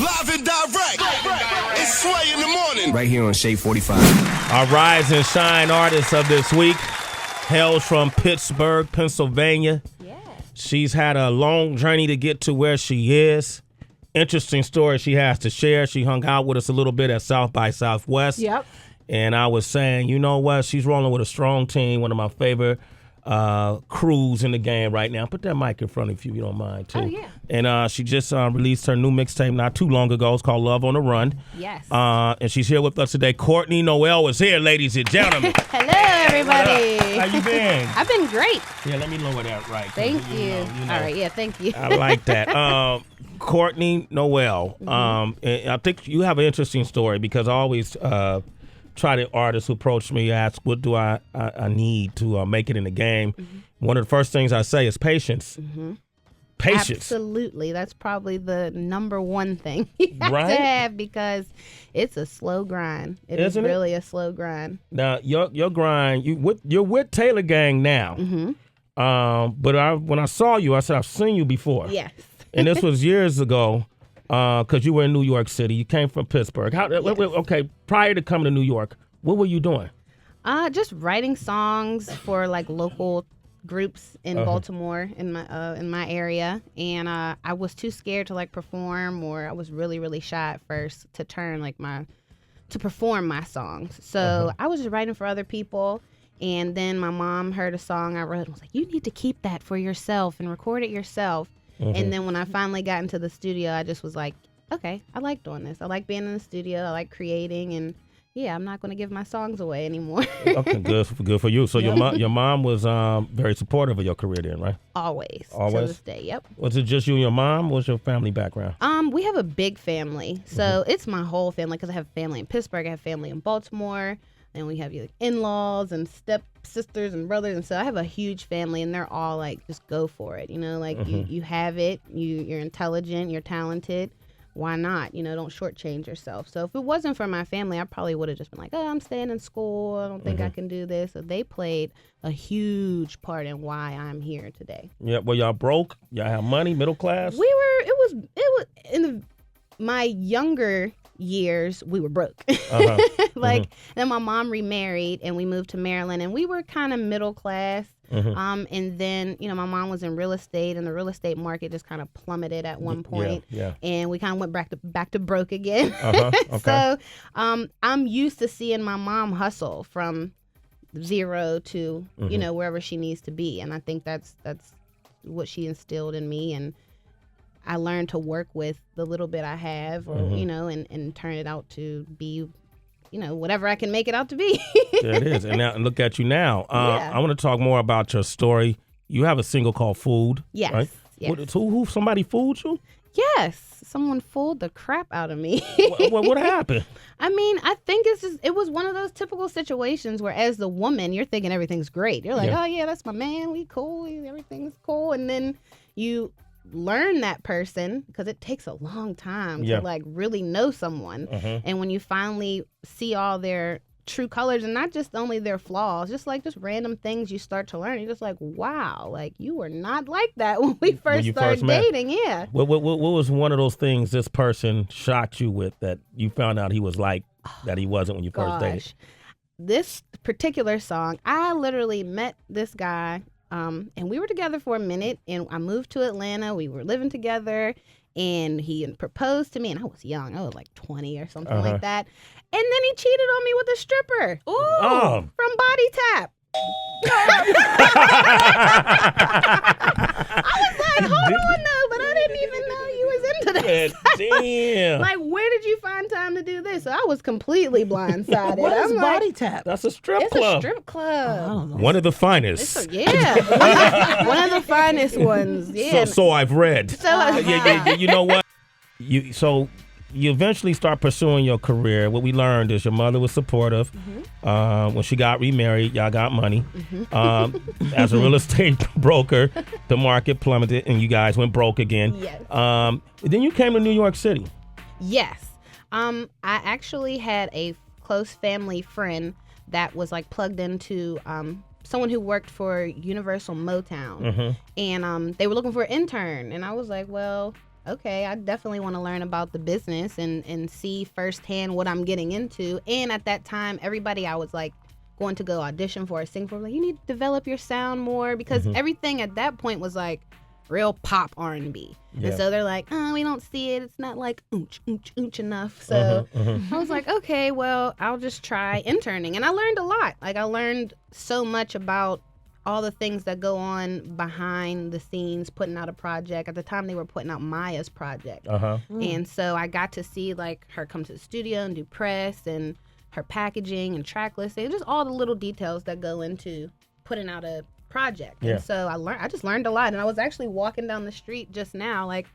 Live and direct. It's Sway in the morning. Right here on Shade 45. Our Rise and Shine artist of this week hails from Pittsburg, Pennsylvania. Yeah. She's had a long journey to get to where she is. Interesting story she has to share. She hung out with us a little bit at South by Southwest. Yep. And I was saying, you know what? She's rolling with a strong team, one of my favorite crews in the game right now. Put that mic in front of you if you don't mind, too. Oh, yeah. And she just released her new mixtape not too long ago. It's called Love on the Run. Yes. And she's here with us today. Courtney Noelle is here, ladies and gentlemen. Hello, everybody. How you been? I've been great. Yeah, let me lower that right. Thank you. You know. All right, yeah, thank you. I like that. Courtney Noelle. And I think you have an interesting story because I always try to artists who approach me ask, what do I need to make it in the game? One of the first things I say is patience. Patience. Absolutely. That's probably the number one thing you have Right? to have because it's a slow grind. Isn't it? Really a slow grind. Now, your grind, you're with Taylor Gang now. But when I saw you, I said, I've seen you before. Yes. And this was years ago because you were in New York City. You came from Pittsburgh. Okay, prior to coming to New York, what were you doing? Just writing songs for like local groups in Baltimore in my area, and I was too scared to like perform, or I was really really shy at first to turn to perform my songs. So I was just writing for other people, and then my mom heard a song I wrote and was like, "You need to keep that for yourself and record it yourself." And then when I finally got into the studio, I just was like, "Okay, I like doing this. I like being in the studio. I like creating and." Yeah, I'm not going to give my songs away anymore. Okay, good for you. So your mom was very supportive of your career then, right? Always. Always? To this day, yep. Was it just you and your mom? What's your family background? We have a big family. So it's my whole family because I have family in Pittsburgh. I have family in Baltimore. And we have like in-laws and step-sisters and brothers. And so I have a huge family, and they're all like, just go for it. You know, like you have it. You're intelligent. You're talented. Why not? You know, don't shortchange yourself. So if it wasn't for my family, I probably would have just been like, oh, I'm staying in school. I don't think I can do this. So they played a huge part in why I'm here today. Yeah, well, y'all broke? Y'all have money, middle class? It was in my younger years, we were broke. Then my mom remarried and we moved to Maryland, and we were kind of middle class. And then, you know, my mom was in real estate, and the real estate market just kind of plummeted at one point. Yeah. And we kind of went back to broke again. Okay. So I'm used to seeing my mom hustle from zero to, you know, wherever she needs to be. And I think that's what she instilled in me. And I learned to work with the little bit I have, or, you know, and turn it out to be, you know, whatever I can make it out to be. There it is. And now look at you now. I want to talk more about your story. You have a single called Food. Yes. Right? Yes. Who somebody fooled you? Yes. Someone fooled the crap out of me. What happened? I mean, I think it was one of those typical situations where as the woman, you're thinking everything's great. You're like, oh, yeah, that's my man. We cool. Everything's cool. And then you learn that person, because it takes a long time to like really know someone. And when you finally see all their true colors, and not just only their flaws, just random things you start to learn, you're just like, wow, like you were not like that when we first started dating. Yeah. What was one of those things this person shocked you with that you found out he was like that he wasn't when you first dated? This particular song, I literally met this guy, and we were together for a minute, and I moved to Atlanta. We were living together, and he proposed to me, and I was young. I was like 20 or something like that. And then he cheated on me with a stripper. Ooh, from Body Tap. I was like, hold on, though, but I didn't even know you was into this. Damn. Like, where did you find time to do this? So I was completely blindsided. What is I'm Body Tap? That's a strip It's club. a strip club. I don't know. One of the finest. One of the finest ones. Yeah. So I've read. So You know what? You eventually start pursuing your career. What we learned is your mother was supportive. When she got remarried, y'all got money. As a real estate broker, the market plummeted and you guys went broke again. Yes. Then you came to New York City. Yes. I actually had a close family friend that was like plugged into someone who worked for Universal Motown. And they were looking for an intern. And I was like, well, okay, I definitely want to learn about the business and see firsthand what I'm getting into. And at that time, everybody I was like going to go audition for or sing for, like, you need to develop your sound more, because everything at that point was like real pop R&B. Yeah. And so they're like, oh, we don't see it. It's not like ooch enough. So I was like, okay, well, I'll just try interning. And I learned a lot. Like, I learned so much about all the things that go on behind the scenes, putting out a project. At the time, they were putting out Maya's project. And so I got to see, like, her come to the studio and do press and her packaging and track listing, just all the little details that go into putting out a project. Yeah. And so I just learned a lot. And I was actually walking down the street just now, like,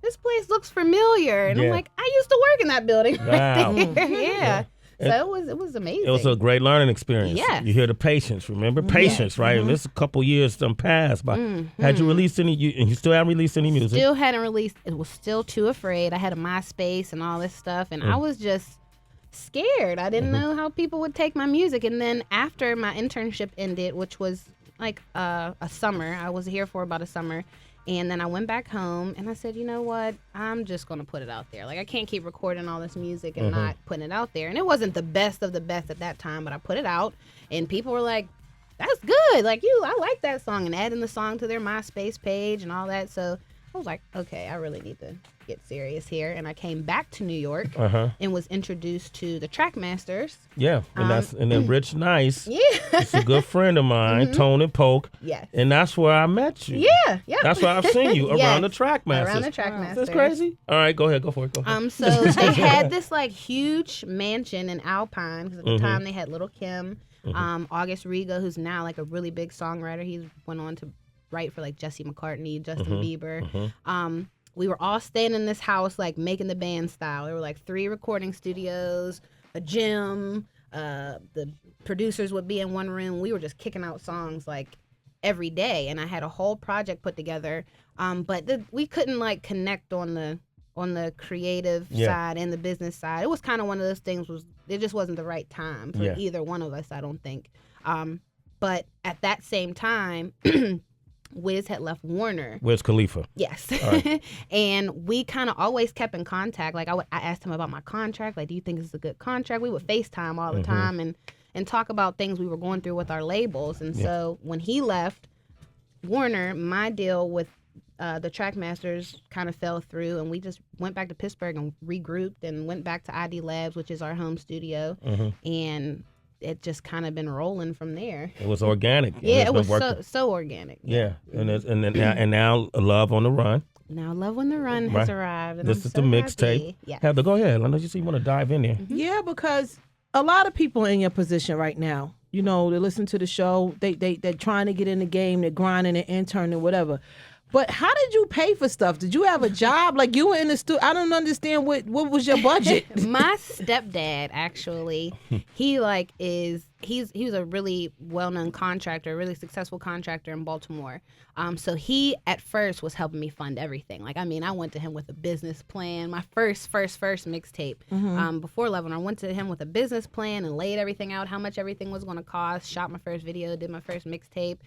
this place looks familiar. And I'm like, I used to work in that building Wow. right there. Yeah. So it was amazing. It was a great learning experience. Yes. You hear the patience. Remember patience, right? And this a couple years done passed by. Had you released any? And you still haven't released any music? Still hadn't released. It was still Too Afraid. I had a MySpace and all this stuff, and I was just scared. I didn't know how people would take my music. And then after my internship ended, which was like a summer, I was here for about a summer. And then I went back home and I said, you know what? I'm just going to put it out there. Like, I can't keep recording all this music and not putting it out there. And it wasn't the best of the best at that time, but I put it out and people were like, that's good. Like, I like that song, and adding the song to their MySpace page and all that. So I was like, okay, I really need to get serious here. And I came back to New York and was introduced to the Trackmasters. Yeah, and then Rich Nice. Yeah. It's a good friend of mine, Tone and Polk. Yes. And that's where I met you. Yeah. That's where I've seen you, around the Trackmasters. Around the Trackmasters. That's crazy. All right, go ahead. Go for it. So they had this like huge mansion in Alpine, because at the time they had Little Kim, August Rigo, who's now like a really big songwriter. He went on to write for like Jesse McCartney, Justin Bieber. We were all staying in this house, like making the band style. There were like 3 recording studios, a gym. The producers would be in one room. We were just kicking out songs like every day, and I had a whole project put together. But we couldn't like connect on the creative side and the business side. It was kind of one of those things. It just wasn't the right time for either one of us, I don't think. But at that same time, Wiz had left Warner. Wiz Khalifa. Yes. Right. And we kind of always kept in contact. Like, I asked him about my contract. Like, do you think this is a good contract? We would FaceTime all the time and talk about things we were going through with our labels. And so when he left Warner, my deal with the Trackmasters kind of fell through, and we just went back to Pittsburgh and regrouped and went back to ID Labs, which is our home studio. And it just kind of been rolling from there. It was organic. Yeah, it was so organic. Yeah, and now Love on the Run. Now Love on the Run has arrived. And this I'm is so the mixtape. happy. Yes. Heather, go ahead. I know you want to dive in there. Yeah, because a lot of people in your position right now, you know, they listen to the show, they're trying to get in the game, they're grinding and interning, whatever. But how did you pay for stuff? Did you have a job? Like, you were in the studio. I don't understand what was your budget. My stepdad, actually, he was a really well-known contractor, a really successful contractor in Baltimore. So he at first was helping me fund everything. Like, I mean, I went to him with a business plan. My first mixtape, before 11, I went to him with a business plan and laid everything out, how much everything was going to cost, shot my first video, did my first mixtape.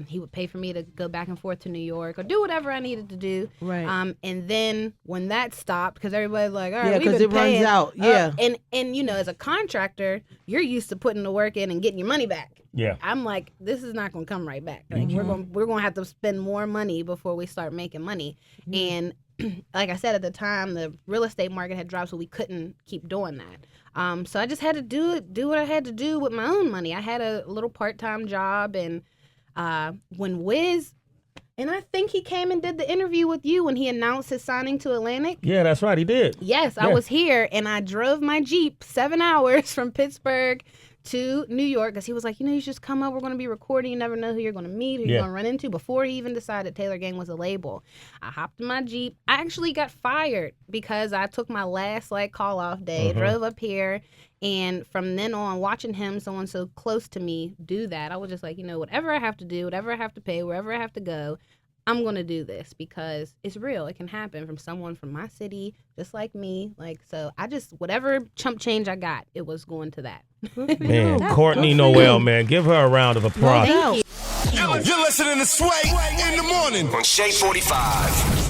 He would pay for me to go back and forth to New York or do whatever I needed to do. Right. And then when that stopped, because everybody's like, all right, yeah, because it runs out. Yeah. And you know, as a contractor, you're used to putting the work in and getting your money back. Yeah. I'm like, this is not going to come right back. Like, we're going to have to spend more money before we start making money. And like I said, at the time, the real estate market had dropped, so we couldn't keep doing that. So I just had to do what I had to do with my own money. I had a little part-time job, and when Wiz, and I think he came and did the interview with you when he announced his signing to Atlantic. Yeah, that's right. He did. Yes, I was here, and I drove my Jeep 7 hours from Pittsburgh to New York, because he was like, you know, you should just come up. We're going to be recording. You never know who you're going to meet, who you're going to run into. Before he even decided Taylor Gang was a label, I hopped in my Jeep. I actually got fired because I took my last call off day, drove up here, and from then on, watching him, someone so close to me, do that, I was just like, you know, whatever I have to do, whatever I have to pay, wherever I have to go, I'm going to do this, because it's real. It can happen from someone from my city, just like me. Like, so I just, whatever chump change I got, it was going to that. Man, Courtney Noelle, man, give her a round of applause. Thank you. You're listening to Sway in the morning On Shade 45.